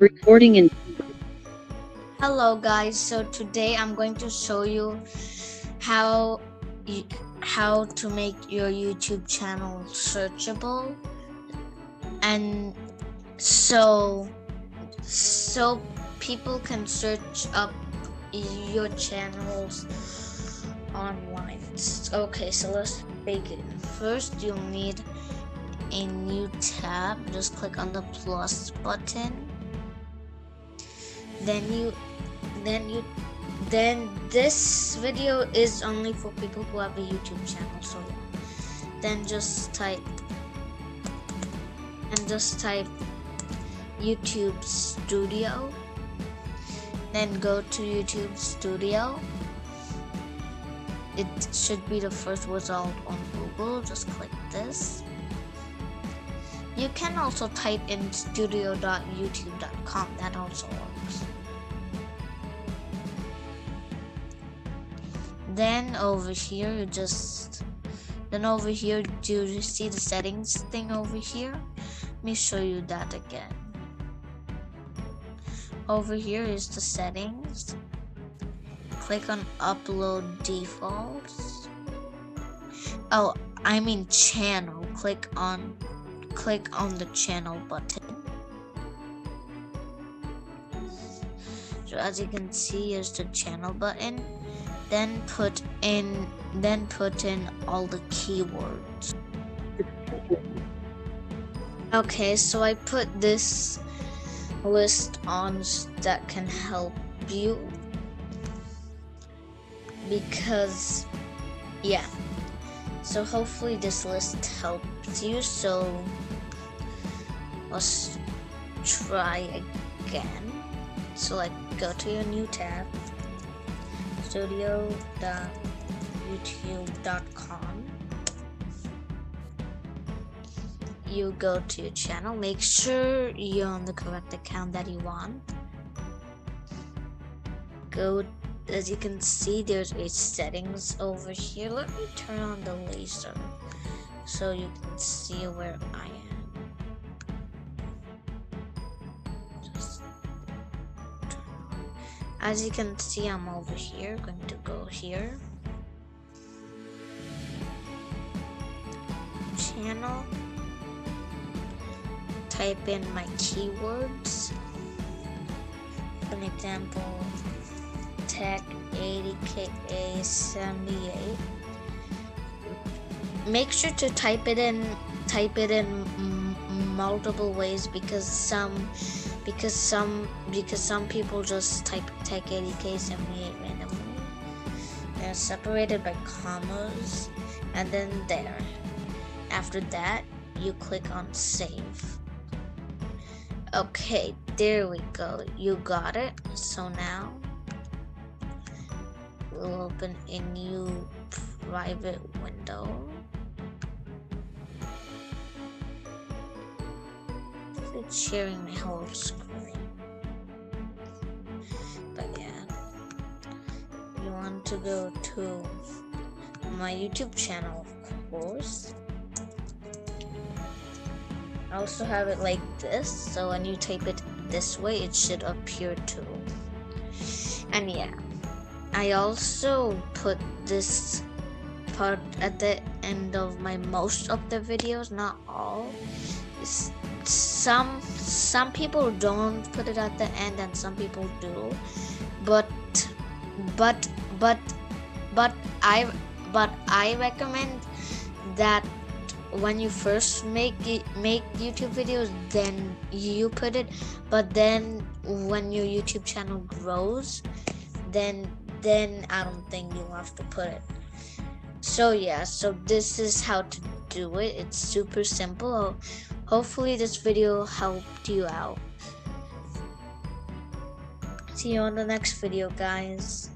Recording in Hello guys, so today I'm going to show you how how to make your YouTube channel searchable, and so people can search up your channels online. Okay, so let's begin. First, you'll need a new tab. Just click on the plus button. Then this video is only for people who have a YouTube channel, so then just type YouTube Studio, then go to YouTube Studio. It should be the first result on Google. Just click this. You can also type in studio.youtube.com. That also works. Then over here, do you see the settings thing over here? Let me show you that again. Over here is the settings. Click on upload defaults. Oh, I mean channel. Click on the channel button. So as you can see, here's the channel button. Then put in all the keywords. Okay, so I put this list on that can help you, because yeah, so hopefully this list helps you. So let's try again. So go to your new tab, studio.youtube.com. You go to your channel, make sure you're on the correct account that you want. As you can see, there's a settings over here. Let me turn on the laser so you can see where I am. As you can see, I'm over here. Going to go here. Channel. Type in my keywords. For an example, tech 80K 78. Make sure to type it in multiple ways, because some people just type tech 80K 78 randomly. They're separated by commas, and then there. After that, you click on save. Okay, there we go. You got it. So now we'll open a new private window. It's sharing my whole screen. But yeah, you want to go to my YouTube channel, of course. I also have it like this, so when you type it this way, it should appear too. And yeah, I also put this part at the end of most of the videos, not all. Some people don't put it at the end, and some people do. But I recommend that when you first make YouTube videos, then you put it, but then when your YouTube channel grows, then I don't think you have to put it. So yeah, so this is how to do it. It's super simple. Hopefully this video helped you out. See you on the next video, guys.